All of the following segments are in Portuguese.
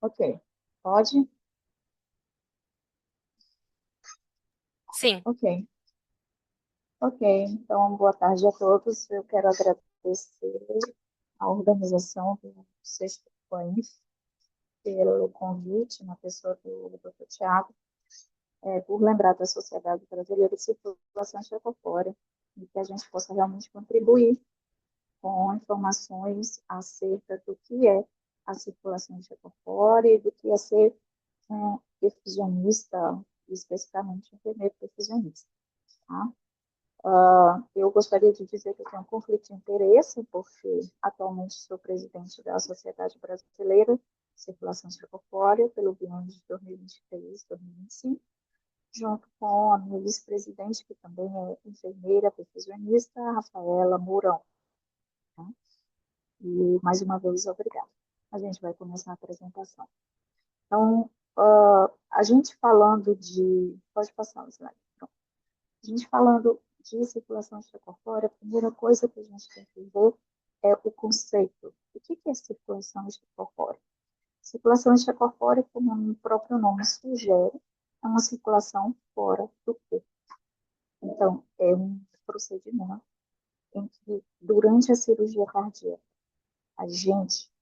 Ok, pode? Sim. Ok, ok. Então, boa tarde a todos. Eu quero agradecer à organização do Sexto Pães pelo convite, na pessoa do Dr. Tiago, por lembrar da Sociedade Brasileira de Circulação Corpórea e que a gente possa realmente contribuir com informações acerca do que é a circulação corpórea e do que é ser um perfusionista, especificamente um enfermeiro perfusionista. Tá? Eu gostaria de dizer que eu tenho um conflito de interesse, porque atualmente sou presidente da Sociedade Brasileira de Circulação Extracorpórea pelo biênio de 2023-2025, junto com a minha vice-presidente, que também é enfermeira perfusionista, Rafaela Mourão. Tá? E, mais uma vez, obrigada. A gente vai começar a apresentação. Então, a gente falando de... Pode passar o slide. Pronto. A gente falando de circulação extracorpórea, a primeira coisa que a gente tem que ver é o conceito. O que é circulação extracorpórea? Circulação extracorpórea, como o próprio nome sugere, é uma circulação fora do corpo. Então, é um procedimento em que, durante a cirurgia cardíaca, a gente,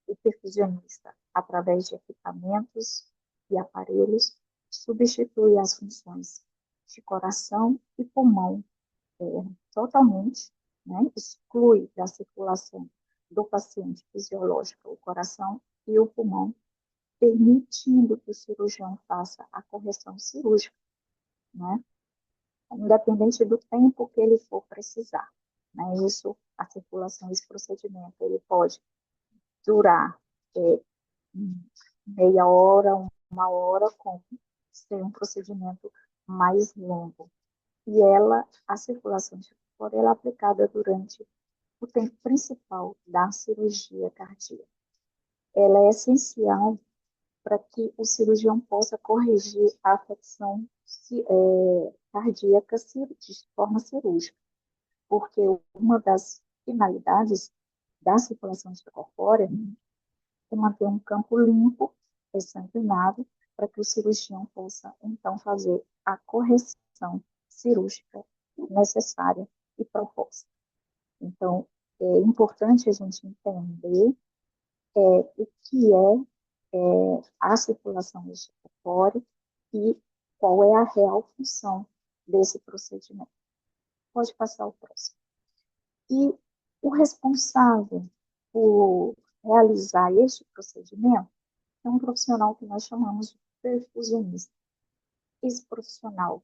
o perfusionista, através de equipamentos e aparelhos, substitui as funções de coração e pulmão totalmente, né, exclui da circulação do paciente fisiológica o coração e o pulmão, permitindo que o cirurgião faça a correção cirúrgica, né, independente do tempo que ele for precisar. Né, isso, a circulação, esse procedimento, ele pode durar é, meia hora, uma hora, com ser um procedimento mais longo. E a circulação circulatória, ela é aplicada durante o tempo principal da cirurgia cardíaca. Ela é essencial para que o cirurgião possa corrigir a afecção cardíaca de forma cirúrgica, porque uma das finalidades da circulação extracorpórea é manter um campo limpo e sanguinado para que o cirurgião possa, então, fazer a correção cirúrgica necessária e proposta. Então, é importante a gente entender o que a circulação respiratória e qual é a real função desse procedimento. Pode passar o próximo. E o responsável por realizar este procedimento é um profissional que nós chamamos de perfusionista. Esse profissional,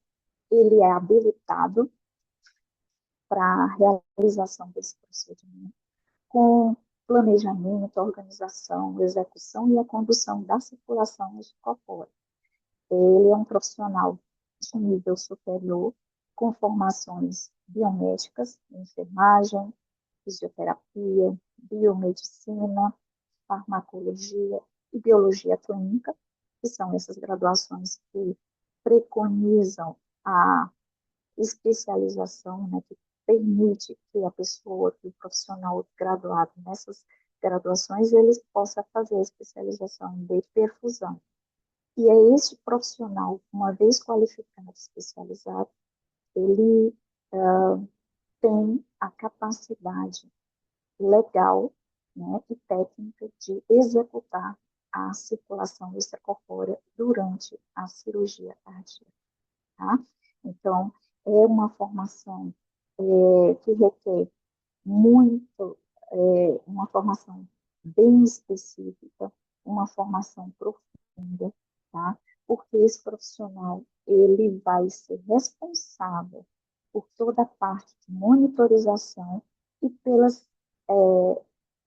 ele é habilitado para a realização desse procedimento com planejamento, organização, execução e a condução da circulação corpórea. Ele é um profissional de nível superior, com formações biomédicas, enfermagem, fisioterapia, biomedicina, farmacologia e biologia clínica, que são essas graduações que preconizam a especialização, né, que permite que a pessoa, que o profissional graduado nessas graduações, ele possa fazer a especialização de perfusão. E é esse profissional, uma vez qualificado, especializado, ele tem a capacidade legal, né, e técnica de executar a circulação extracorpórea durante a cirurgia cardíaca. Tá? Então, é uma formação que requer muito, uma formação bem específica, uma formação profunda, tá? Porque esse profissional, ele vai ser responsável por toda a parte de monitorização e é,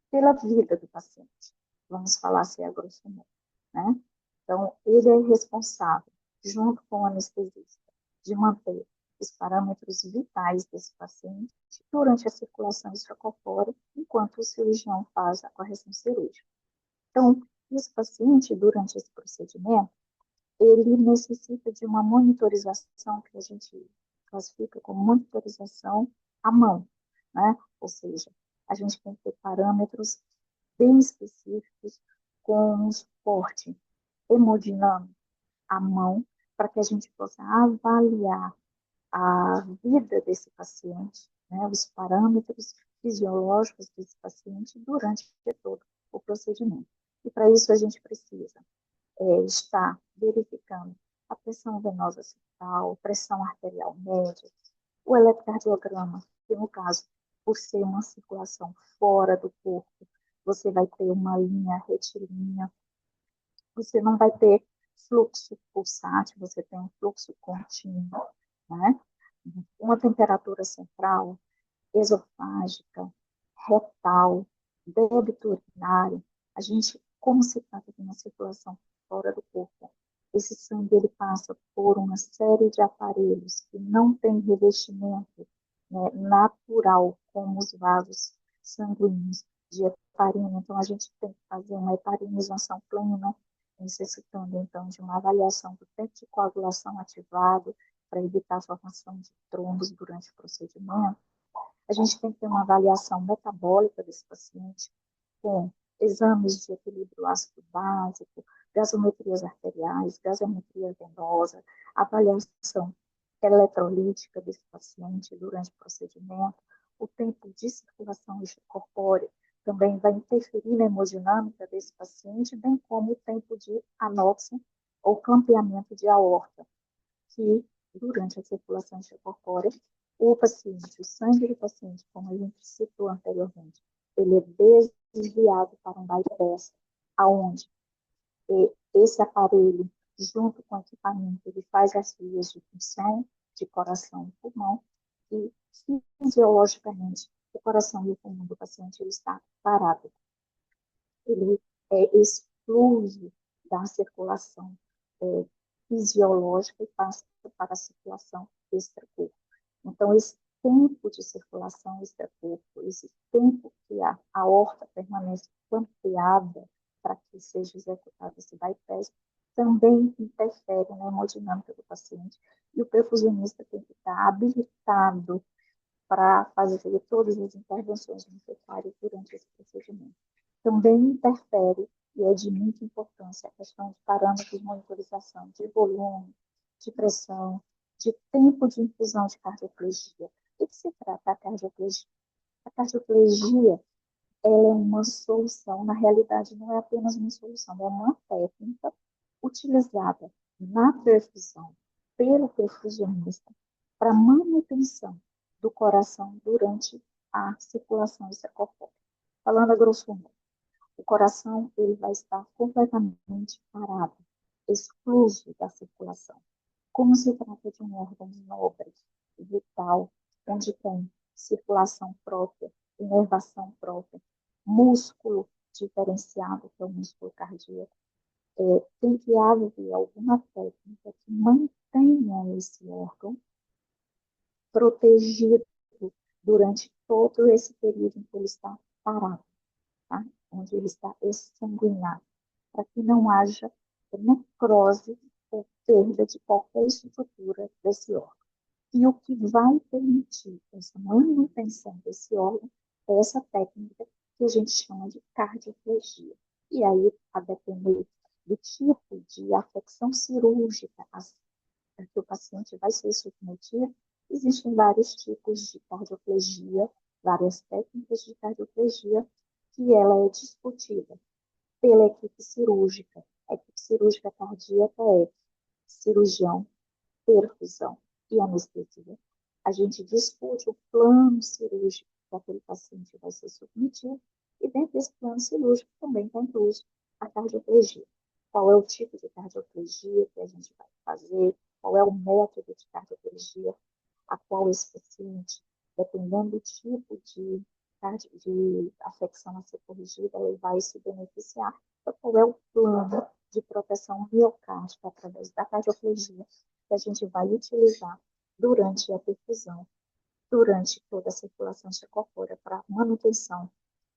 pela vida do paciente. Vamos falar assim a grosso modo, né? Então, ele é responsável, junto com o anestesista, de manter os parâmetros vitais desse paciente durante a circulação extracorpórea, enquanto o cirurgião faz a correção cirúrgica. Então, esse paciente, durante esse procedimento, ele necessita de uma monitorização que a gente classifica como monitorização à mão, né? Ou seja, a gente tem que ter parâmetros bem específicos, com um suporte hemodinâmico à mão, para que a gente possa avaliar a vida desse paciente, né, os parâmetros fisiológicos desse paciente durante todo o procedimento. E para isso a gente precisa estar verificando a pressão venosa central, pressão arterial média, o eletrocardiograma, que no caso, por ser uma circulação fora do corpo, você vai ter uma linha retilínea, você não vai ter fluxo pulsátil, você tem um fluxo contínuo, né? Uma temperatura central, esofágica, retal, débito urinário. A gente, como se trata de uma circulação fora do corpo, esse sangue ele passa por uma série de aparelhos que não tem revestimento, né, natural, como os vasos sanguíneos de heparina. Então, a gente tem que fazer uma heparinização plena, necessitando, então, de uma avaliação do tempo de coagulação ativado para evitar a formação de trombos durante o procedimento. A gente tem que ter uma avaliação metabólica desse paciente, com exames de equilíbrio ácido básico, gasometrias arteriais, gasometria venosa, avaliação eletrolítica desse paciente durante o procedimento, o tempo de circulação extracorpórea também vai interferir na hemodinâmica desse paciente, bem como o tempo de anóxia ou clampeamento de aorta, que durante a circulação extracorpórea, o paciente, o sangue do paciente, como a gente citou anteriormente, ele é desviado para um bypass, aonde esse aparelho, junto com o equipamento, ele faz as vias de função de coração e pulmão, e fisiologicamente o coração e o pulmão do paciente ele está parado. Ele é excluído da circulação é, fisiológica e passa para a circulação extracorpo. Então, esse tempo de circulação extracorpo, esse tempo que a aorta permanece clampeada para que seja executado esse bypass, também interfere na hemodinâmica do paciente, e o perfusionista tem que estar habilitado para fazer todas as intervenções necessárias durante esse procedimento. Também interfere, e é de muita importância, a questão de parâmetros de monitorização de volume, de pressão, de tempo de infusão de cardioplegia. O que se trata a cardioplegia? A cardioplegia ela é uma solução, na realidade não é apenas uma solução, é uma técnica utilizada na perfusão pelo perfusionista para manutenção do coração durante a circulação extracorpórea. Falando a grosso modo, o coração ele vai estar completamente parado, excluso da circulação. Como se trata de um órgão nobre, vital, onde tem circulação própria, inervação própria, músculo diferenciado, que é o músculo cardíaco, tem que haver alguma técnica que mantenha esse órgão protegido durante todo esse período em que ele está parado, tá? Onde ele está exsanguinado, para que não haja necrose ou perda de qualquer estrutura desse órgão. E o que vai permitir essa manutenção desse órgão é essa técnica que a gente chama de cardioplegia. E aí, a depender do tipo de afecção cirúrgica a que o paciente vai ser submetido, existem vários tipos de cardioplegia, várias técnicas de cardioplegia, que ela é discutida pela equipe cirúrgica. A equipe cirúrgica cardíaca é cirurgião, perfusão e anestesia. A gente discute o plano cirúrgico que aquele paciente vai ser submetido, e dentro desse plano cirúrgico também está incluso a cardioplegia. Qual é o tipo de cardioplegia que a gente vai fazer, qual é o método de cardioplegia a qual esse paciente, dependendo do tipo de afecção a ser corrigida, ele vai se beneficiar. Então, qual é o plano de proteção miocárdica através da cardioplegia que a gente vai utilizar durante a perfusão, durante toda a circulação extracorpórea para manutenção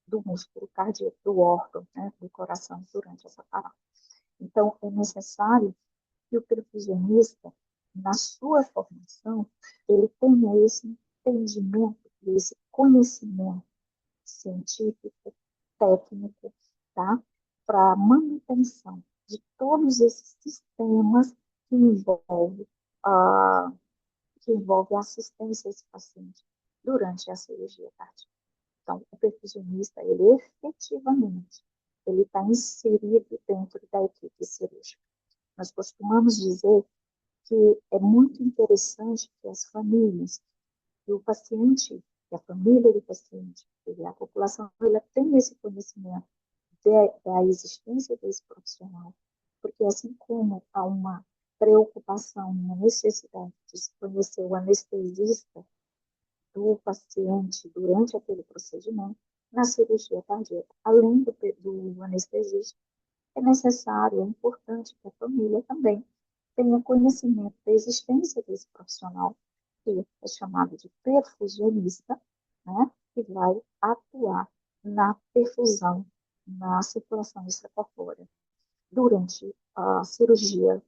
do músculo cardíaco, do órgão, né, do coração durante essa parada. Então, é necessário que o perfusionista, na sua formação, ele tenha esse entendimento, esse conhecimento científico, técnico, tá? para a manutenção de todos esses sistemas que envolvem a, que envolve a assistência a esse paciente durante a cirurgia cardíaca. Então, o perfusionista, ele efetivamente, ele está inserido dentro da equipe cirúrgica. Nós costumamos dizer que é muito interessante que as famílias, que o paciente, que a família do paciente, que a população, ela tenha esse conhecimento da existência desse profissional, porque assim como há uma preocupação, uma necessidade de se conhecer o anestesista do paciente durante aquele procedimento, na cirurgia cardíaca, além do anestesista, é necessário, é importante que a família também tenha conhecimento da existência desse profissional, que é chamado de perfusionista, né, que vai atuar na perfusão, na circulação extracorpórea, durante a cirurgia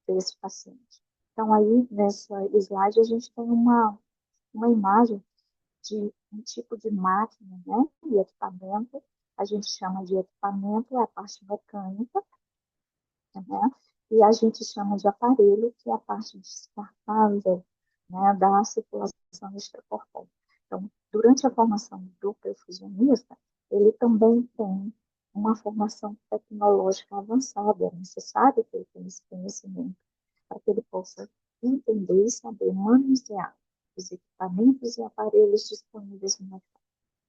desse paciente. Então, aí, nessa slide, a gente tem uma imagem de um tipo de máquina, né, e equipamento, a gente chama de equipamento, é a parte mecânica, né, e a gente chama de aparelho, que é a parte descartável, né, da circulação extracorpórea. Então, durante a formação do perfusionista, ele também tem uma formação tecnológica avançada, é necessário que ele tenha esse conhecimento para que ele possa entender e saber manusear os equipamentos e aparelhos disponíveis no mercado,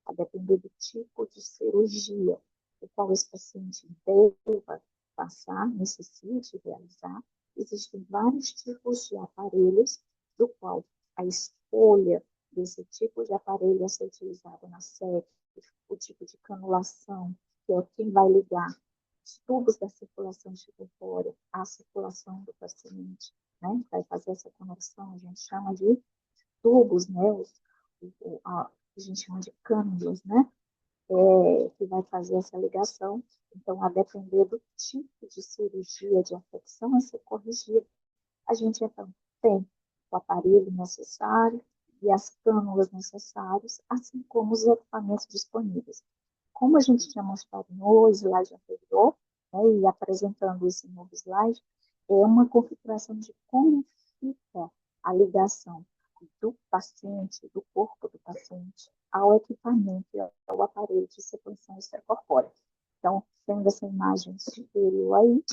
a depender do tipo de cirurgia o qual esse paciente deva passar, necessite realizar. Existem vários tipos de aparelhos, do qual a escolha desse tipo de aparelho a ser utilizado na SEC, o tipo de canulação, que é quem vai ligar os tubos da circulação extracorpórea à circulação do paciente, né? Vai fazer essa conexão, a gente chama de tubos, né? A gente chama de cânulas, né? Que vai fazer essa ligação. Então, a depender do tipo de cirurgia de afecção a ser corrigida, a gente então tem o aparelho necessário e as cânulas necessárias, assim como os equipamentos disponíveis. Como a gente tinha mostrado no slide anterior, né, e apresentando esse novo slide, é uma configuração de como fica a ligação do paciente, do corpo do paciente, ao equipamento e ao aparelho de sequência extracorpórea. Então, tendo essa imagem superior aí,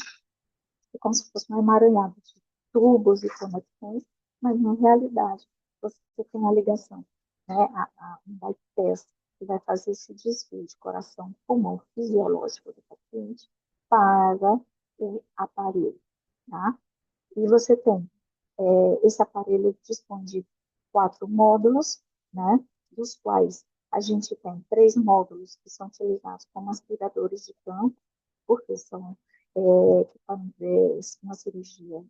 é como se fosse um emaranhado de tubos e conexões, mas na realidade você tem a ligação, né, um bypass, que vai fazer esse desvio de coração, pulmão fisiológico do paciente para o aparelho, tá? E você tem esse aparelho dispõe de 4 módulos, né, dos quais a gente tem 3 módulos que são utilizados como aspiradores de campo, porque são uma cirurgia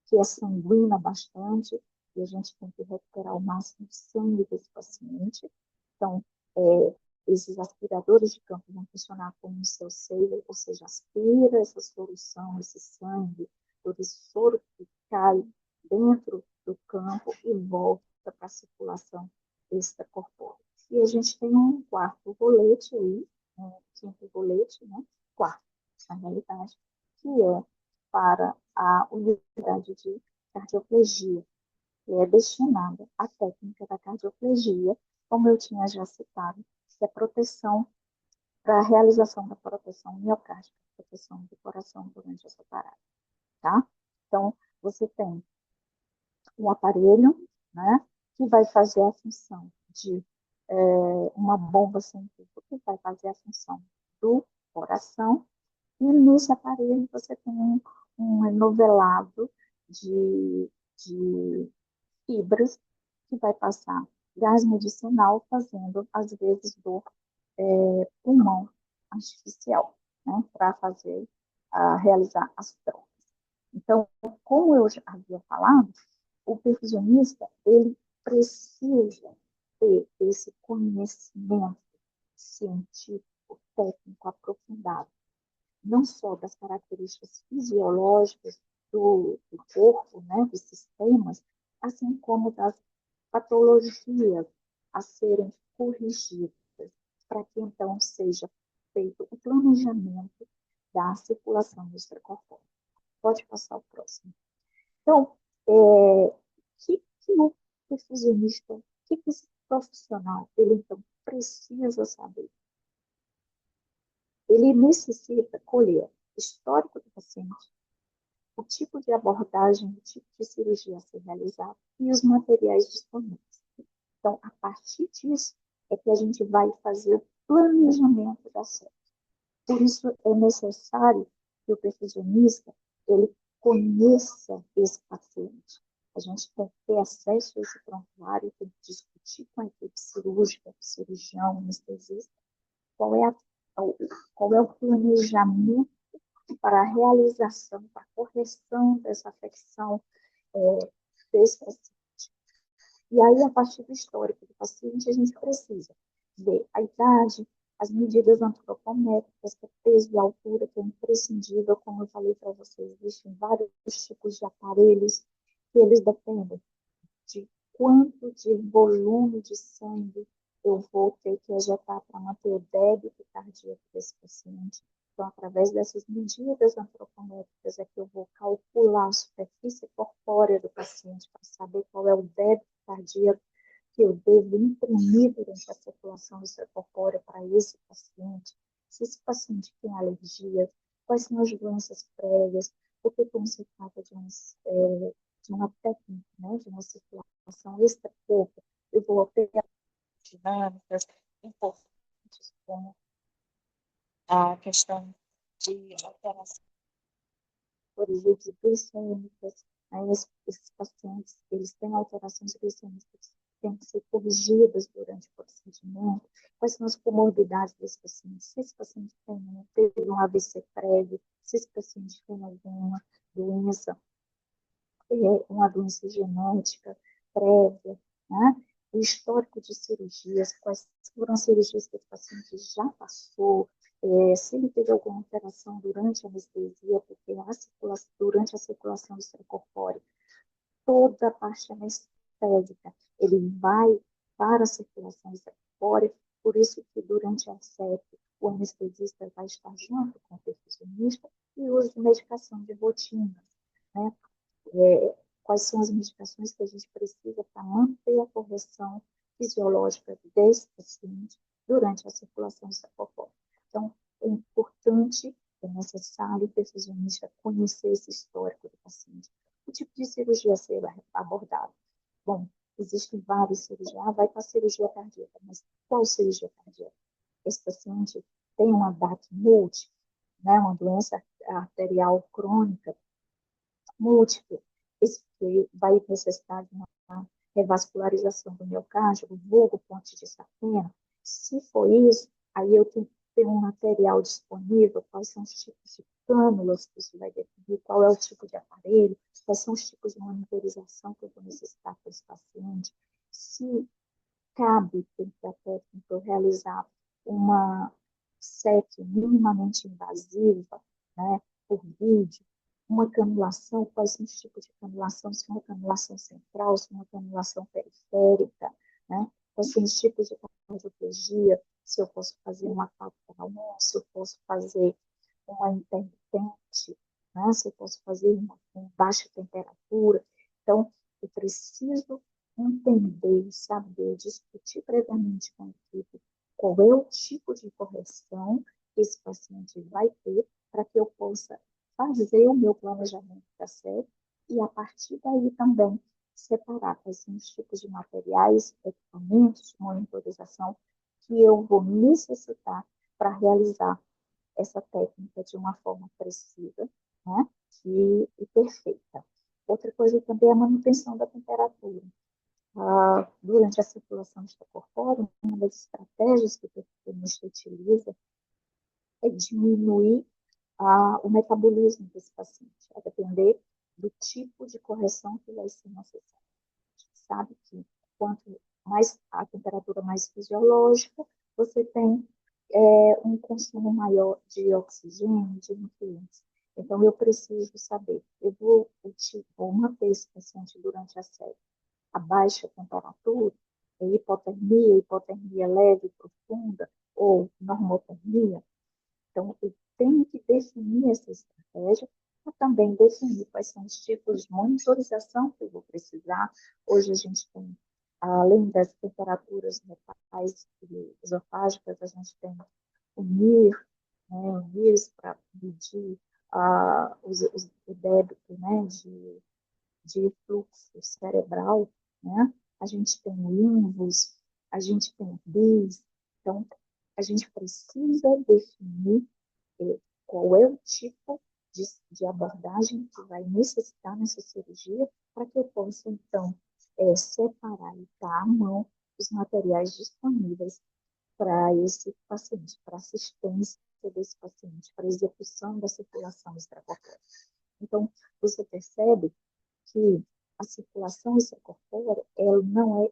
que é sanguínea bastante, e a gente tem que recuperar o máximo de sangue desse paciente. Então, esses aspiradores de campo vão funcionar como o seu saver, ou seja, aspira essa solução, esse sangue, todo esse soro que cai dentro do campo e volta para a circulação extracorpórea. E a gente tem um quarto rolete aí, um quinto rolete, né? Quarto, na realidade, que é para a unidade de cardioplegia, que é destinada à técnica da cardioplegia, como eu tinha já citado, que é proteção para a realização da proteção miocárdica, proteção do coração durante essa parada, tá? Então, você tem um aparelho, né, que vai fazer a função de uma bomba centrífuga, que vai fazer a função do coração, e nesse aparelho você tem um enovelado de fibras que vai passar gás medicinal, fazendo, às vezes, do pulmão artificial, né, para fazer, realizar as trocas. Então, como eu já havia falado, o perfusionista, ele precisa ter esse conhecimento científico, técnico aprofundado, não só das características fisiológicas do corpo, né, dos sistemas, assim como das patologias a serem corrigidas, para que então seja feito o planejamento da circulação extracorpórea. Pode passar o próximo. Então, que o perfusionista, que esse profissional, ele então precisa saber? Ele necessita colher histórico do paciente, o tipo de abordagem, o tipo de cirurgia a ser realizada e os materiais disponíveis. Então, a partir disso, é que a gente vai fazer o planejamento da série. Por isso, é necessário que o perfusionista ele conheça esse paciente. A gente tem que ter acesso a esse prontuário, tem que discutir com a equipe cirúrgica, o cirurgião, o anestesista, qual é, qual é o planejamento para a realização, para a correção dessa afecção desse paciente. E aí, a partir do histórico do paciente, a gente precisa ver a idade, as medidas antropométricas, que é peso e altura, que é imprescindível, como eu falei para vocês, existem vários tipos de aparelhos que eles dependem de quanto de volume de sangue eu vou ter que ejetar para manter o débito cardíaco desse paciente. Então, através dessas medidas antropométricas é que eu vou calcular a superfície corpórea do paciente para saber qual é o débito cardíaco que eu devo imprimir durante a circulação extracorpórea para esse paciente. Se esse paciente tem alergia, quais são as doenças prévias, porque como se trata de uma técnica, né, de uma circulação extracorpórea, eu vou alterar dinâmicas importantes, como a questão de alteração, por exemplo, glicêmicas. Aí esses pacientes, eles têm alterações glicêmicas que têm que ser corrigidas durante o procedimento. Quais são as comorbidades desse paciente? Se esse paciente teve um AVC prévio, se esse paciente tem alguma doença, uma doença genética prévia, né? O histórico de cirurgias, quais foram as cirurgias que o paciente já passou, se ele teve alguma alteração durante a anestesia, porque durante a circulação extracorpórea, toda a parte anestésica, ele vai para a circulação extracorpórea, por isso que durante a CEP, o anestesista vai estar junto com o perfusionista e uso de medicação de rotina, né? Quais são as medicações que a gente precisa para manter a correção fisiológica desse paciente durante a circulação extracorpórea. Então, é importante, é necessário o perfusionista conhecer esse histórico do paciente. O tipo de cirurgia a ser abordado? Bom, existem várias cirurgias. Vai para a cirurgia cardíaca, mas qual cirurgia cardíaca? Esse paciente tem uma DAC múltipla, né, uma doença arterial crônica múltipla, esse que vai necessitar de uma revascularização do miocárdio, vulgo ponte de Sapena. Se for isso, aí eu tenho que ter um material disponível, quais são os tipos de cânulas que isso vai definir, qual é o tipo de aparelho, quais são os tipos de monitorização que eu vou necessitar para esse paciente. Se cabe, tem que até realizar uma SEC minimamente invasiva, né, por vídeo, uma canulação, quais são os tipos de canulação, se é uma canulação central, se é uma canulação periférica, né, quais são os tipos de cardioplegia, se eu posso fazer uma 4x1, se eu posso fazer uma intermitente, né, se eu posso fazer uma com baixa temperatura. Então, eu preciso entender, saber, discutir previamente com a equipe qual é o tipo de correção que esse paciente vai ter para que eu possa fazer o meu planejamento da série e, a partir daí, também separar quais são os tipos de materiais, equipamentos, monitorização que eu vou necessitar para realizar essa técnica de uma forma precisa, né, e perfeita. Outra coisa também é a manutenção da temperatura. Durante a circulação extracorpórea, uma das estratégias que o perfusionista utiliza é diminuir o metabolismo desse paciente, a depender do tipo de correção que vai ser necessária. A gente sabe que quanto mais a temperatura mais fisiológica, você tem um consumo maior de oxigênio, de nutrientes. Então, eu preciso saber, eu vou manter esse paciente durante a série a baixa temperatura, hipotermia leve, profunda, ou normotermia. Então, eu tenho que definir essa estratégia, para também definir quais são os tipos de monitorização que eu vou precisar. Hoje a gente tem, além das temperaturas retais e esofágicas, a gente tem o NIR, né, o NIRS para medir o débito, né, de fluxo cerebral, né? A gente tem o INVUS, a gente tem o BIS, então a gente precisa definir qual é o tipo de abordagem que vai necessitar nessa cirurgia para que eu possa, então, separar e dar à mão os materiais disponíveis para esse paciente, para assistência desse paciente, para execução da circulação extracorpórea. Então, você percebe que a circulação extracorpórea ela não é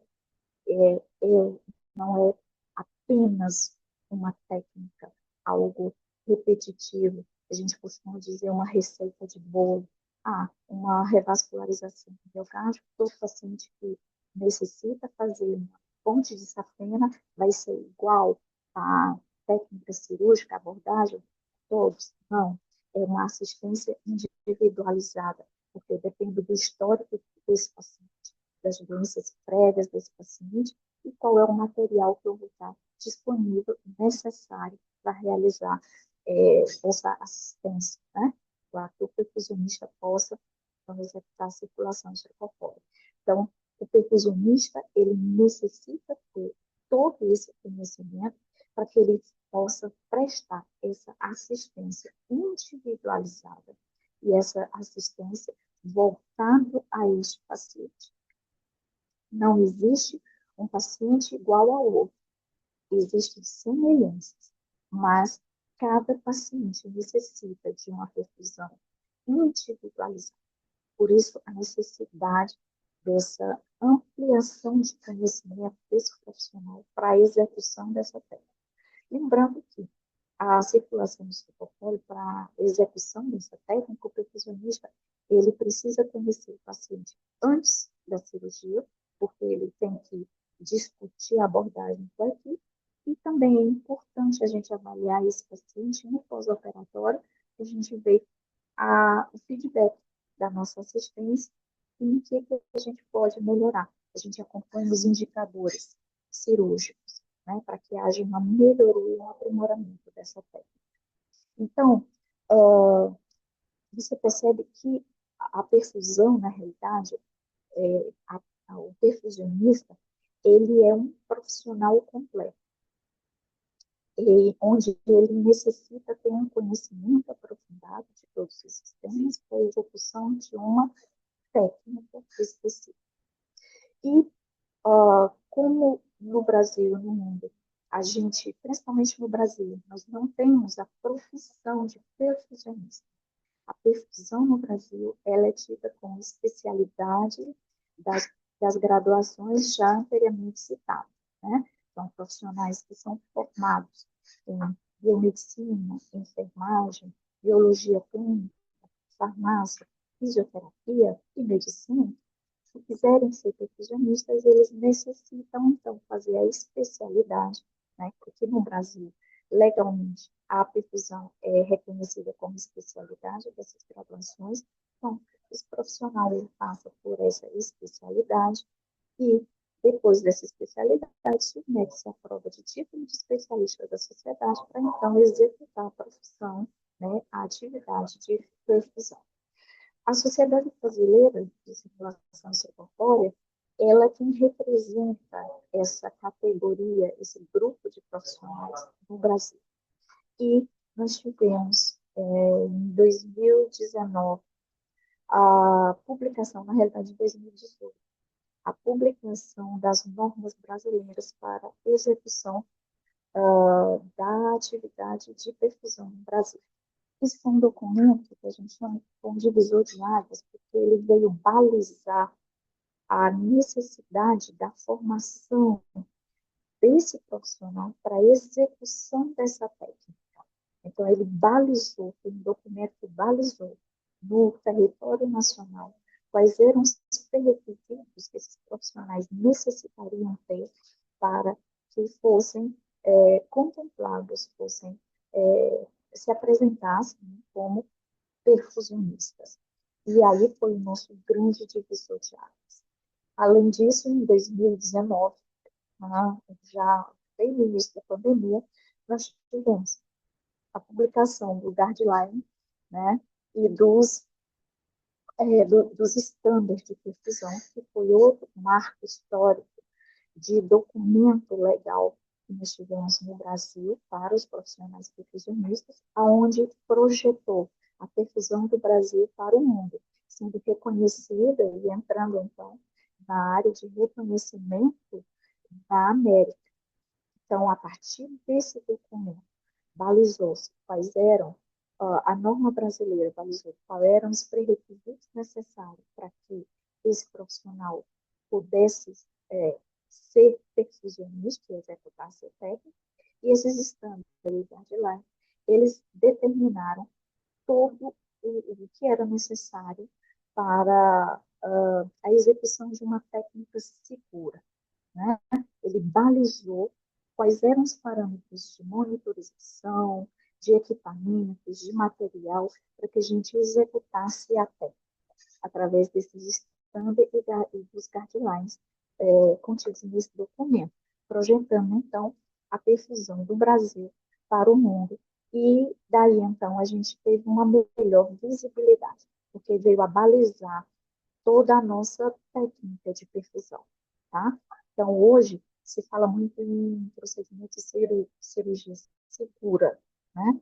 apenas uma técnica, algo repetitivo. A gente costuma dizer uma receita de bolo. Uma revascularização do miocárdio, todo paciente que necessita fazer uma ponte de safena vai ser igual à técnica cirúrgica, abordagem, todos? Não. É uma assistência individualizada, porque depende do histórico desse paciente, das doenças prévias desse paciente e qual é o material que eu vou estar disponível, necessário para realizar essa assistência, né? Para que o perfusionista possa então, executar a circulação extracorpórea. Então, o perfusionista, ele necessita ter todo esse conhecimento para que ele possa prestar essa assistência individualizada e essa assistência voltada a este paciente. Não existe um paciente igual ao outro. Existem semelhanças, mas cada paciente necessita de uma perfusão individualizada. Por isso, a necessidade dessa ampliação de conhecimento desse profissional para a execução dessa técnica. Lembrando que a circulação do citocóleo para a execução dessa técnica, o perfusionista, ele precisa conhecer o paciente antes da cirurgia, porque ele tem que discutir a abordagem com a equipe, e também é importante a gente avaliar esse paciente no pós-operatório, que a gente vê o feedback da nossa assistência e em que a gente pode melhorar. A gente acompanha os indicadores cirúrgicos, né, para que haja uma melhoria e um aprimoramento dessa técnica. Então, você percebe que a perfusão, na realidade, o perfusionista, ele é um profissional completo, onde ele necessita ter um conhecimento aprofundado de todos os sistemas para a execução de uma técnica específica. E como no Brasil e no mundo, a gente, principalmente no Brasil, nós não temos a profissão de perfusionista. A perfusão no Brasil, ela é tida como especialidade das graduações já anteriormente citadas, né? São profissionais que são formados em biomedicina, enfermagem, biologia clínica, farmácia, fisioterapia e medicina. Se quiserem ser perfusionistas, eles necessitam, então, fazer a especialidade, né? Porque no Brasil, legalmente, a perfusão é reconhecida como especialidade dessas graduações. Então, esse profissional ele passa por essa especialidade e, depois dessa especialidade, submete-se à prova de título de especialista da sociedade para, então, executar a profissão, né, a atividade de perfusão. A Sociedade Brasileira de Circulação Extracorpórea, ela é quem representa essa categoria, esse grupo de profissionais no Brasil. E nós tivemos, em 2019, a publicação, na realidade, em 2018, a publicação das normas brasileiras para execução da atividade de perfusão no Brasil. Esse foi um documento que a gente chama de um divisor de águas, porque ele veio balizar a necessidade da formação desse profissional para a execução dessa técnica. Então, ele balizou, foi um documento que balizou no território nacional quais eram os pré-requisitos que esses profissionais necessitariam ter para que fossem contemplados, fossem se apresentassem, né, como perfusionistas. E aí foi o nosso grande divisor de águas. Além disso, em 2019, já bem no início da pandemia, nós tivemos a publicação do guideline, né, e dos estándares de perfusão, que foi outro marco histórico de documento legal que nós tivemos no Brasil para os profissionais perfusionistas, aonde projetou a perfusão do Brasil para o mundo, sendo reconhecida e entrando, então, na área de reconhecimento da América. Então, a partir desse documento, balizou-se quais eram, a norma brasileira balizou quais eram os pré-requisitos necessários para que esse profissional pudesse ser perfusionista e executar seu técnico, e esses estándares guidelines, eles determinaram todo o que era necessário para a execução de uma técnica segura, né? Ele balizou quais eram os parâmetros de monitorização, de equipamentos, de material, para que a gente executasse a técnica, através desses estándares e dos guidelines contidos nesse documento, projetando, então, a perfusão do Brasil para o mundo. E daí, então, a gente teve uma melhor visibilidade, porque veio a balizar toda a nossa técnica de perfusão, tá? Então, hoje, se fala muito em procedimento de cirurgia segura, né?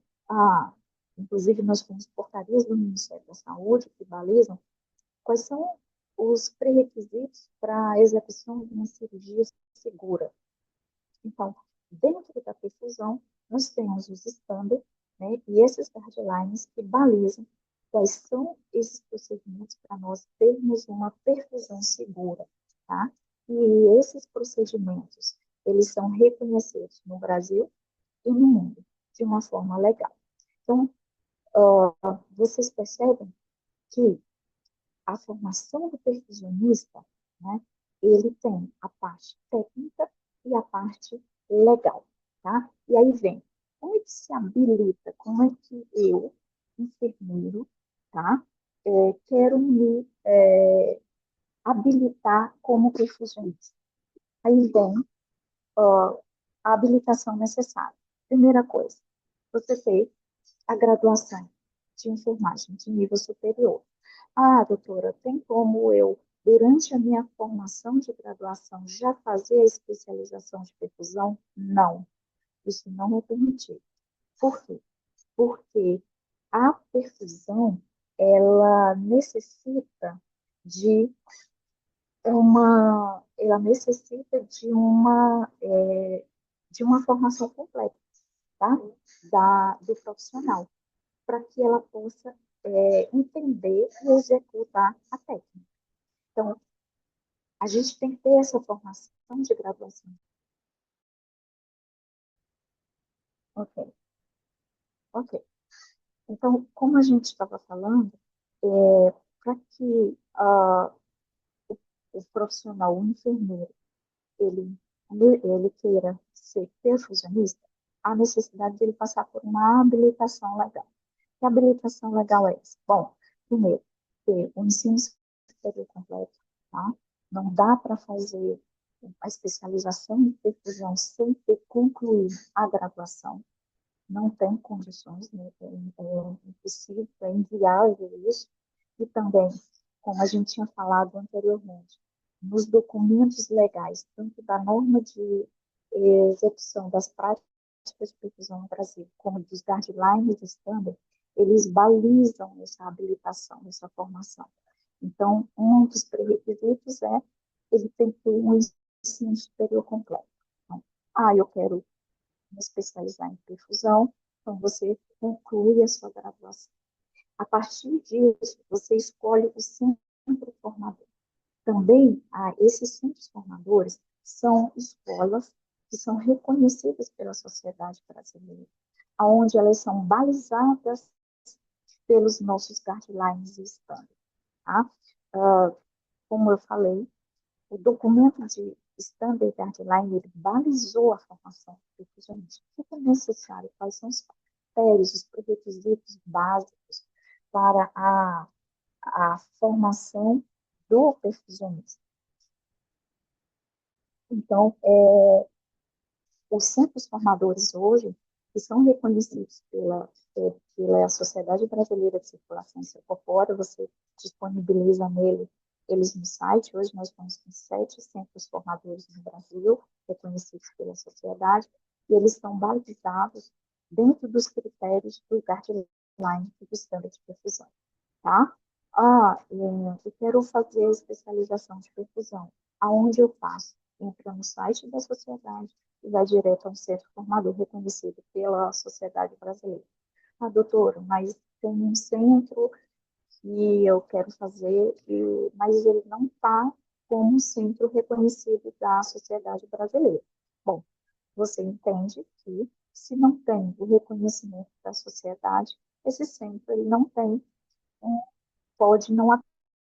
Inclusive, nós temos portarias do Ministério da Saúde que balizam quais são os pré-requisitos para a execução de uma cirurgia segura. Então, dentro da perfusão, nós temos os estándares, né, e esses guidelines que balizam quais são esses procedimentos para nós termos uma perfusão segura, tá? E esses procedimentos, eles são reconhecidos no Brasil e no mundo, de uma forma legal. Então, vocês percebem que a formação do perfusionista, né, ele tem a parte técnica e a parte legal, tá? E aí vem, como é que se habilita, como é que eu, enfermeiro, tá, quero me habilitar como perfusionista? Aí vem a habilitação necessária. Primeira coisa, você ter a graduação de enfermagem de nível superior. Ah, doutora, tem como eu, durante a minha formação de graduação, já fazer a especialização de perfusão? Não, isso não é permitido. Por quê? Porque a perfusão, ela necessita de de uma formação completa, tá? Do profissional, para que ela possa entender e executar a técnica. Então, a gente tem que ter essa formação de graduação. Ok, ok. Então, como a gente estava falando, para que o profissional, o enfermeiro, ele, ele queira ser perfusionista, há necessidade de ele passar por uma habilitação legal. Que habilitação legal é essa? Bom, primeiro, ter o ensino superior completo, tá? Não dá para fazer a especialização em perfusão sem ter concluído a graduação. Não tem condições, né? É impossível, é inviável isso. E também, como a gente tinha falado anteriormente, nos documentos legais, tanto da norma de execução das práticas de perfusão no Brasil, como dos guidelines standard, eles balizam essa habilitação, essa formação. Então, um dos pré-requisitos é ele tem que ter um ensino superior completo. Então, eu quero me especializar em perfusão, então você conclui a sua graduação. A partir disso, você escolhe o centro formador. Também, esses centros formadores são escolas que são reconhecidas pela sociedade brasileira, onde elas são balizadas pelos nossos guidelines e standards. Tá? Como eu falei, o documento de Standard Guideline, ele balizou a formação do perfusionista. O que é necessário? Quais são os critérios, os pré-requisitos básicos para a formação do perfusionista. Então, os centros formadores hoje, que são reconhecidos pela Sociedade Brasileira de Circulação Extracorpórea, você disponibiliza eles no site. Hoje nós estamos com 7 centros formadores no Brasil, reconhecidos pela sociedade, e eles estão balizados dentro dos critérios do guideline do standard de perfusão. Tá? Eu quero fazer especialização de perfusão. Aonde eu faço? Entra no site da sociedade e vai direto a um centro formador reconhecido pela Sociedade Brasileira. Doutora, mas tem um centro que eu quero fazer, mas ele não está como um centro reconhecido da Sociedade Brasileira. Bom, você entende que se não tem o reconhecimento da sociedade, esse centro ele não tem pode não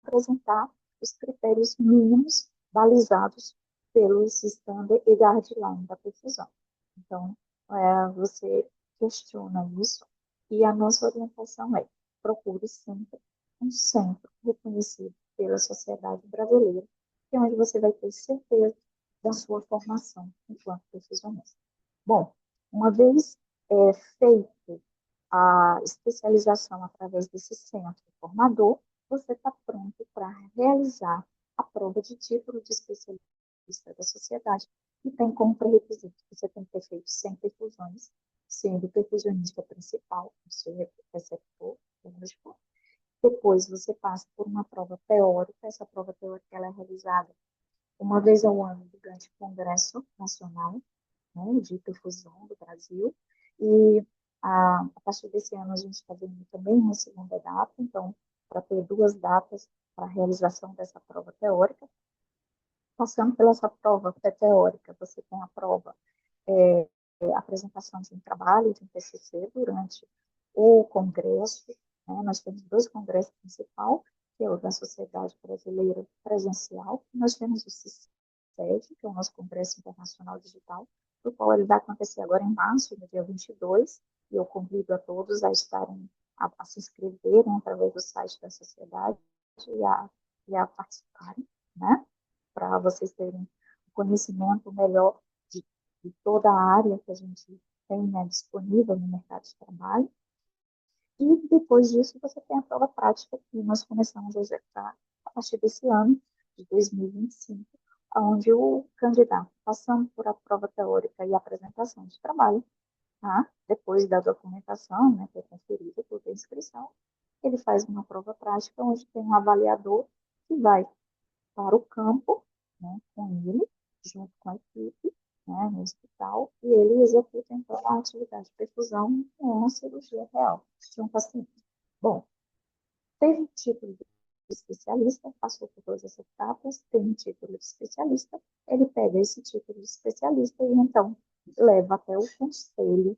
apresentar os critérios mínimos balizados pelos standard e guideline da perfusão. Então, você questiona isso e a nossa orientação é procure sempre um centro reconhecido pela sociedade brasileira, que é onde você vai ter certeza da sua formação enquanto perfusionista. Bom, uma vez feito a especialização através desse centro formador, você está pronto para realizar a prova de título de especialista da sociedade, que tem como pré-requisito que você tem que ter feito 100 perfusões, sendo o perfusionista principal, o seu receptor, depois você passa por uma prova teórica. Essa prova teórica ela é realizada uma vez ao ano durante o Congresso Nacional, né, de Perfusão do Brasil, e a partir desse ano a gente está vendo também uma segunda data, então, para ter 2 datas para a realização dessa prova teórica. Passando pela essa prova teórica, você tem a prova, apresentação de um trabalho, de um TCC, durante o congresso, né? Nós temos 2 congressos principais, que é o da Sociedade Brasileira Presencial, e nós temos o CICED, que é o nosso Congresso Internacional Digital, o qual ele vai acontecer agora em março, no dia 22, e eu convido a todos a estarem, a se inscreverem através do site da sociedade e a participarem, né? Para vocês terem conhecimento melhor de toda a área que a gente tem, né, disponível no mercado de trabalho. E depois disso você tem a prova prática que nós começamos a executar a partir desse ano, de 2025, onde o candidato, passando por a prova teórica e a apresentação de trabalho, tá? Depois da documentação, né, que é conferida por inscrição, ele faz uma prova prática onde tem um avaliador que vai para o campo, né, com ele, junto com a equipe, né, no hospital, e ele executa então a atividade de perfusão com uma cirurgia real de um paciente. Bom, teve título de especialista, passou por todas as etapas, tem um título de especialista, ele pega esse título de especialista e então leva até o conselho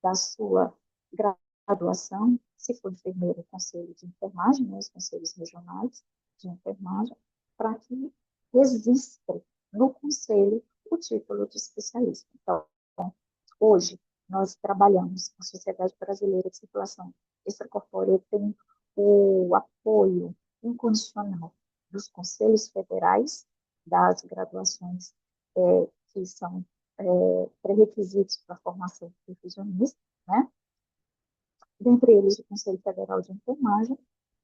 da sua graduação, se for enfermeiro, o conselho de enfermagem, né, os conselhos regionais de enfermagem, para que registre no conselho o título de especialista. Então, hoje, nós trabalhamos, a Sociedade Brasileira de Circulação Extracorpórea tem o apoio incondicional dos conselhos federais, das graduações que são pré-requisitos para a formação de perfusionista, né? Dentre eles o Conselho Federal de Enfermagem,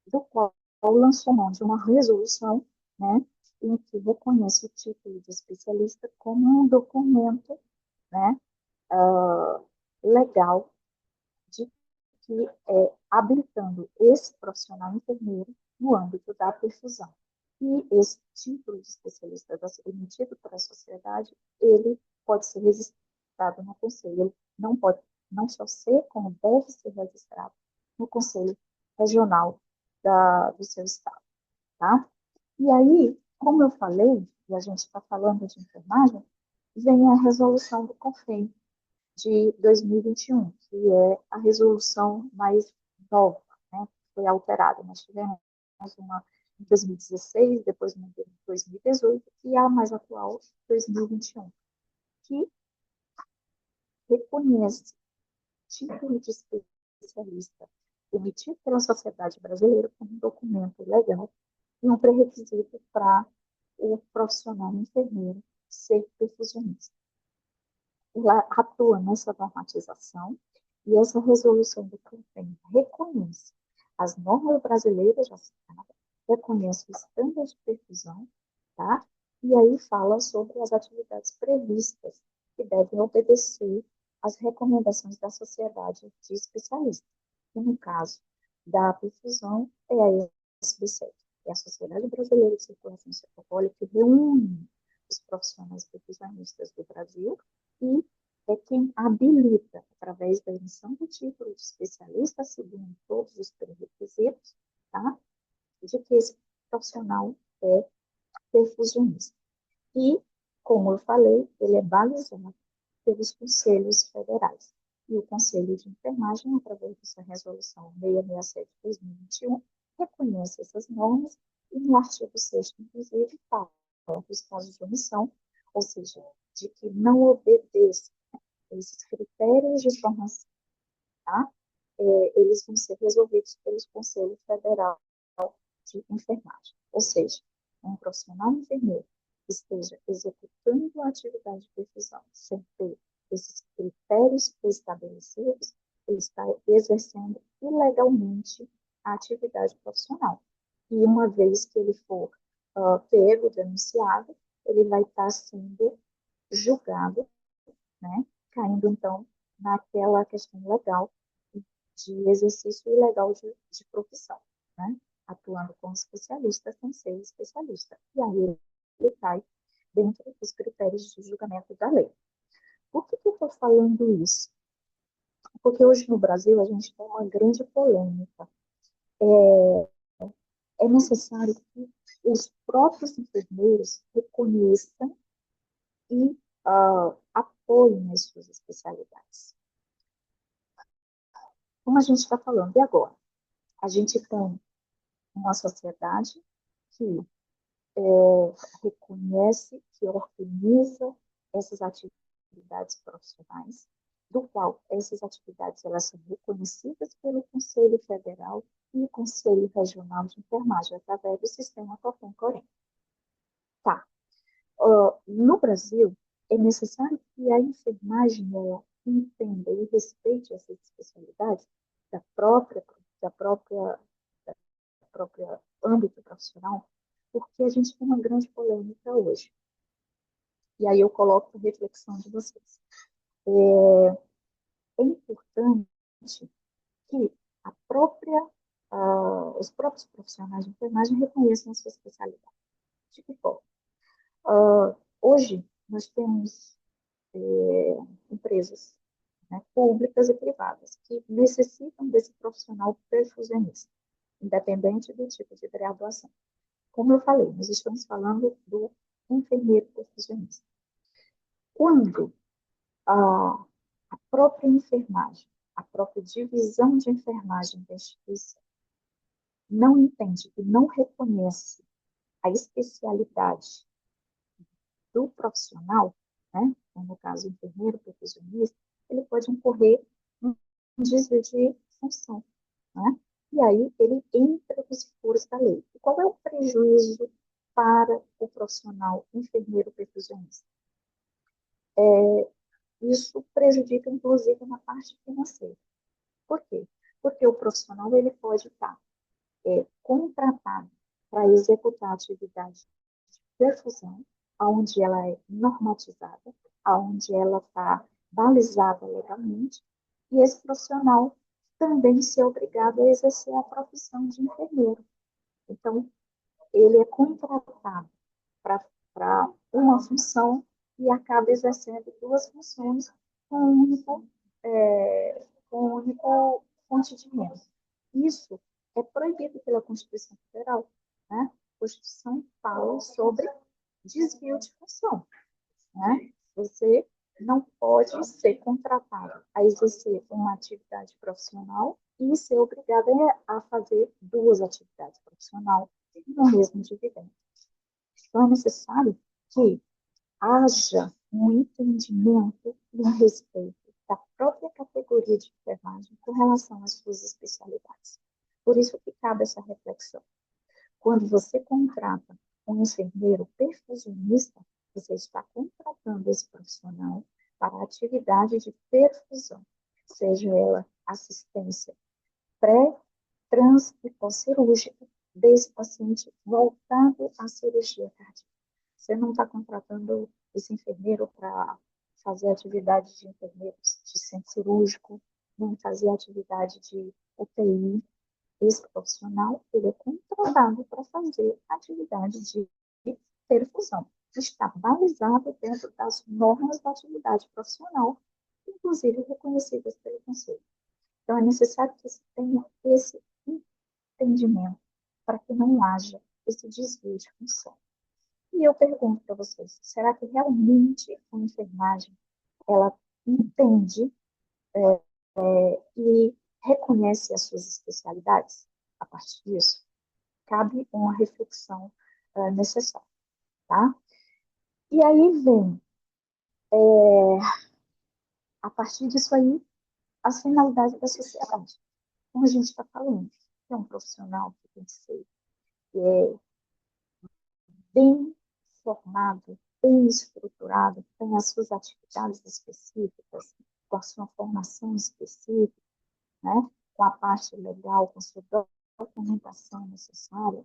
do qual lançou mão de uma resolução, né, em que reconhece o título de especialista como um documento, né, legal de que habilitando esse profissional enfermeiro no âmbito da perfusão. E esse título de especialista emitido para a sociedade, ele pode ser registrado no conselho. Ele não pode não só ser, como deve ser registrado no conselho regional do seu estado. Tá? E aí, como eu falei, e a gente está falando de enfermagem, vem a resolução do CONFEM de 2021, que é a resolução mais nova, né? Foi alterada. Nós tivemos uma em 2016, depois em 2018, e a mais atual, 2021, que reconhece título de especialista emitido pela sociedade brasileira como um documento legal e um pré-requisito para o profissional enfermeiro ser perfusionista. Ela atua nessa normatização e essa resolução do convênio reconhece as normas brasileiras já citadas, reconhece o estándar de perfusão, tá? E aí fala sobre as atividades previstas que devem obedecer às recomendações da sociedade de especialistas. E no caso da perfusão, é a SBCET, é a Sociedade Brasileira de Circulação Cefalópolis, que reúne os profissionais perfusionistas do Brasil e é quem habilita, através da emissão do título de especialista, segundo todos os pré-requisitos, tá? De que esse profissional é perfusionista. E, como eu falei, ele é balizado pelos conselhos federais. E o Conselho de Enfermagem, através dessa resolução 667 de 2021, reconhece essas normas e no artigo 6º, inclusive, fala dos casos de omissão, ou seja, de que não obedeça esses critérios de formação, tá? Eles vão ser resolvidos pelos Conselhos Federal de Enfermagem. Ou seja, um profissional enfermeiro que esteja executando a atividade de perfusão sem ter esses critérios estabelecidos, ele está exercendo ilegalmente a atividade profissional. E uma vez que ele for pego, denunciado, ele vai estar sendo julgado, né? Caindo, então, naquela questão legal de exercício ilegal de profissão, né? Atuando como especialista sem ser especialista. E aí ele cai dentro dos critérios de julgamento da lei. Por que eu estou falando isso? Porque hoje no Brasil a gente tem uma grande polêmica. É necessário que os próprios enfermeiros reconheçam e apoiem as suas especialidades. Como a gente está falando, e agora? A gente tem uma sociedade que reconhece, que organiza essas atividades profissionais, do qual essas atividades elas são reconhecidas pelo Conselho Federal e o Conselho Regional de Enfermagem, através do sistema COFEN-COREM. Tá. No Brasil, é necessário que a enfermagem entenda e respeite essas especialidades da própria, da própria próprio âmbito profissional, porque a gente tem uma grande polêmica hoje. E aí eu coloco a reflexão de vocês. É importante que os próprios profissionais de enfermagem reconheçam a sua especialidade. De que forma? Hoje, nós temos empresas, né, públicas e privadas que necessitam desse profissional perfusionista, independente do tipo de graduação. Como eu falei, nós estamos falando do enfermeiro perfusionista. Quando a própria enfermagem, a própria divisão de enfermagem da instituição não entende e não reconhece a especialidade do profissional, né, como no caso enfermeiro perfusionista, ele pode incorrer um desvio de função, né? E aí ele entra nos furos da lei. E qual é o prejuízo para o profissional enfermeiro perfusionista? Isso prejudica, inclusive, na parte financeira. Por quê? Porque o profissional ele pode estar contratado para executar a atividade de perfusão, onde ela é normatizada, onde ela está balizada legalmente, e esse profissional também ser obrigado a exercer a profissão de enfermeiro. Então, ele é contratado para uma função e acaba exercendo duas funções com um único fonte de renda. Isso é proibido pela Constituição Federal, né? A Constituição fala sobre desvio de função, né? Você não pode ser contratado a exercer uma atividade profissional e ser obrigado a fazer duas atividades profissionais no mesmo dividendo. Então, é necessário que haja um entendimento e um respeito da própria categoria categoria de enfermagem com relação às suas especialidades. Por isso que cabe essa reflexão. Quando você contrata um enfermeiro perfusionista, você está contratando esse profissional para a atividade de perfusão, seja ela assistência pré, trans e pós-cirúrgica desse paciente voltado à cirurgia cardíaca. Você não está contratando esse enfermeiro para fazer atividade de enfermeiro de centro cirúrgico, nem fazer atividade de UTI. Esse profissional, ele é contratado para fazer atividade de perfusão. Está balizado dentro das normas da atividade profissional, inclusive reconhecidas pelo Conselho. Então, é necessário que se tenha esse entendimento para que não haja esse desvio de função. E eu pergunto para vocês, será que realmente a enfermagem, ela entende e reconhece as suas especialidades? A partir disso, cabe uma reflexão necessária, tá? E aí vem, a partir disso aí, as finalidades da sociedade. Como a gente está falando, é um profissional que tem que ser bem formado, bem estruturado, tem as suas atividades específicas, com a sua formação específica, né? Com a parte legal, com a sua documentação necessária,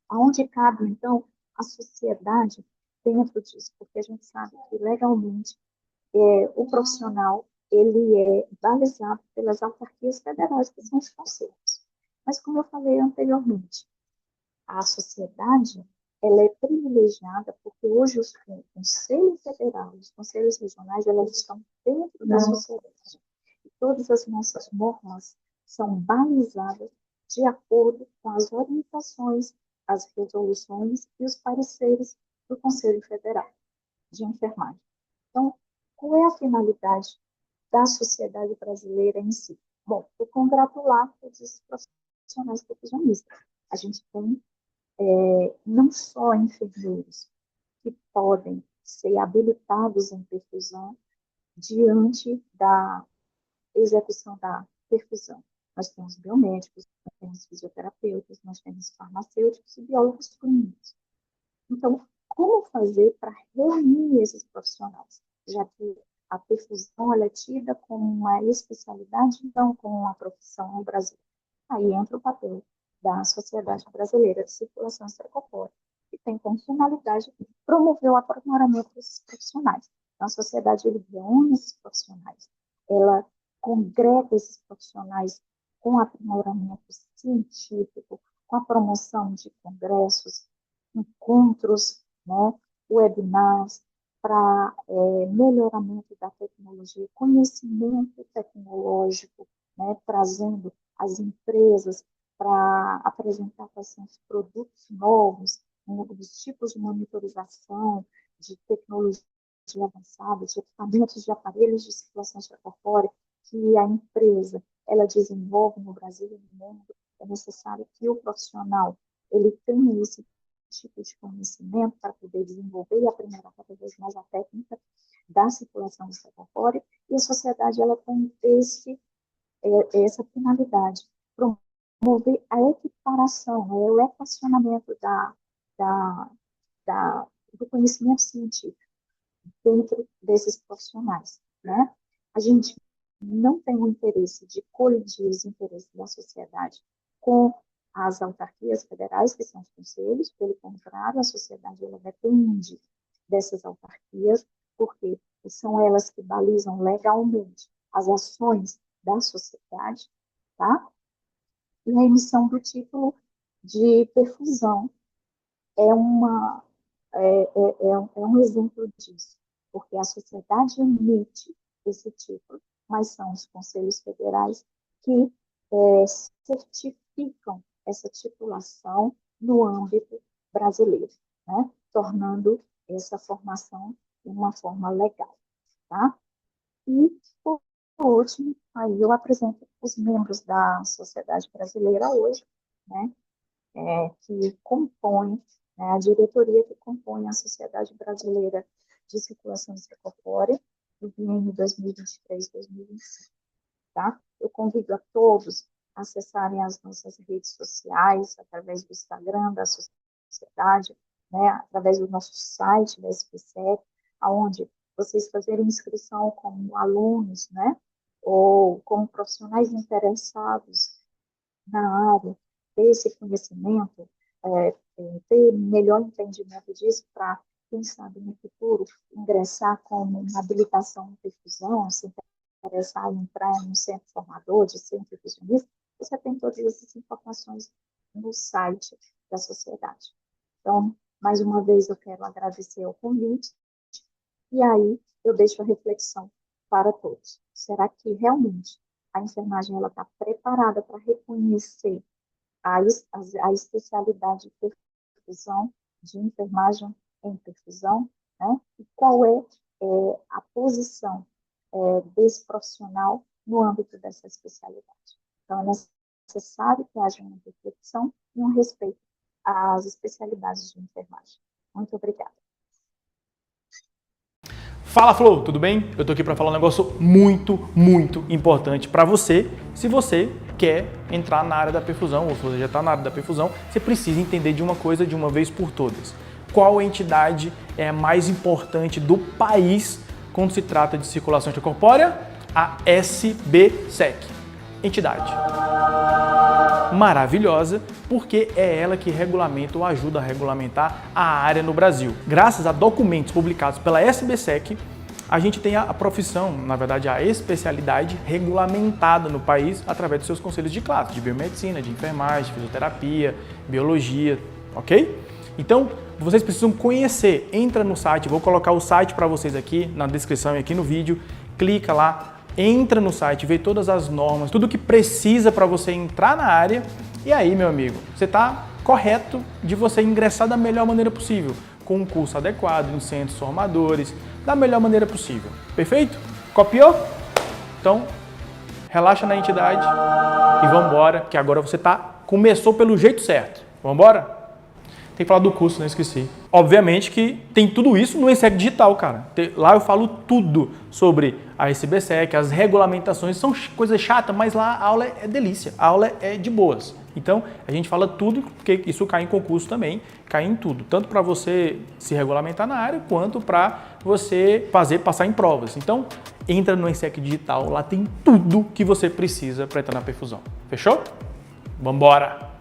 aonde cabe, então, a sociedade dentro disso, porque a gente sabe que legalmente o profissional ele é balizado pelas autarquias federais, que são os conselhos. Mas, como eu falei anteriormente, a sociedade ela é privilegiada porque hoje os conselhos federais, os conselhos regionais, elas estão dentro da sociedade. E todas as nossas normas são balizadas de acordo com as orientações, as resoluções e os pareceres do Conselho Federal de Enfermagem. Então, qual é a finalidade da sociedade brasileira em si? Bom, eu congratular todos os profissionais perfusionistas. A gente tem não só enfermeiros que podem ser habilitados em perfusão diante da execução da perfusão. Nós temos biomédicos, nós temos fisioterapeutas, nós temos farmacêuticos e biólogos clínicos. Então, como fazer para reunir esses profissionais? Já que a perfusão é tida como uma especialidade, não como uma profissão no Brasil. Aí entra o papel da Sociedade Brasileira de Circulação Extracorpórea, que tem como finalidade promover o aprimoramento desses profissionais. Então, a sociedade reúne esses profissionais, ela congrega esses profissionais com aprimoramento científico, com a promoção de congressos, encontros, né, webinars, para melhoramento da tecnologia, conhecimento tecnológico, né, trazendo as empresas para apresentar pacientes produtos novos, novos tipos de monitorização, de tecnologia avançada, de equipamentos, de aparelhos de circulação extracorpórea que a empresa ela desenvolve no Brasil e no mundo. É necessário que o profissional ele tenha esse tipo de conhecimento para poder desenvolver e aprimorar cada vez mais a técnica da circulação extracorpórea, e a sociedade ela tem essa finalidade, promover a equiparação, né, o equacionamento da, do conhecimento científico dentro desses profissionais. Né? A gente não tem o interesse de colidir os interesses da sociedade com as autarquias federais, que são os conselhos, pelo contrário, a sociedade ela depende dessas autarquias, porque são elas que balizam legalmente as ações da sociedade, tá? E a emissão do título de perfusão é, uma, é um exemplo disso, porque a sociedade emite esse título, mas são os conselhos federais que certificam essa titulação no âmbito brasileiro, né? Tornando essa formação de uma forma legal. Tá? E, por último, aí eu apresento os membros da sociedade brasileira hoje, né? Que compõem, né, a diretoria que compõe a Sociedade Brasileira de Circulação Extracorpórea do biênio 2023-2025. tá? Eu convido a todos a acessarem as nossas redes sociais, através do Instagram da sociedade, né, através do nosso site da SPSEC, aonde vocês fazerem inscrição como alunos, né, ou como profissionais interessados na área, ter esse conhecimento, ter melhor entendimento disso para, quem sabe, no futuro, ingressar como uma habilitação em perfusão, se interessar em entrar em um centro formador de ser um perfusionista, você tem todas essas informações no site da sociedade. Então, mais uma vez, eu quero agradecer o convite, e aí eu deixo a reflexão para todos. Será que realmente a enfermagem está preparada para reconhecer a especialidade de perfusão, de enfermagem em perfusão, né? E qual a posição desse profissional no âmbito dessa especialidade? Então, é necessário que haja uma reflexão e um respeito às especialidades de enfermagem. Muito obrigada. Fala, Flor, tudo bem? Eu tô aqui para falar um negócio muito importante para você. Se você quer entrar na área da perfusão, ou se você já está na área da perfusão, você precisa entender de uma coisa de uma vez por todas. Qual entidade é a mais importante do país quando se trata de circulação extracorpórea? A SBSEC. Entidade maravilhosa, porque é ela que regulamenta ou ajuda a regulamentar a área no Brasil. Graças a documentos publicados pela SBSEC, a gente tem a profissão, na verdade a especialidade regulamentada no país através dos seus conselhos de classe, de biomedicina, de enfermagem, fisioterapia, biologia, ok? Então, vocês precisam conhecer, entra no site, vou colocar o site para vocês aqui na descrição e aqui no vídeo, clica lá, entra no site, vê todas as normas, tudo que precisa para você entrar na área, e aí, meu amigo, você está correto de você ingressar da melhor maneira possível, com um curso adequado, em centros formadores, da melhor maneira possível. Perfeito? Copiou? Então, relaxa na entidade e vamos embora, que agora você começou pelo jeito certo. Vamos embora? Tem que falar do curso, não esqueci. Obviamente que tem tudo isso no ESSEC Digital, cara. Lá eu falo tudo sobre a SBSEC, as regulamentações, são coisas chatas, mas lá a aula é delícia, a aula é de boas. Então, a gente fala tudo, porque isso cai em concurso também, cai em tudo. Tanto para você se regulamentar na área, quanto para você passar em provas. Então, entra no ESSEC Digital, lá tem tudo que você precisa para entrar na perfusão. Fechou? Vambora!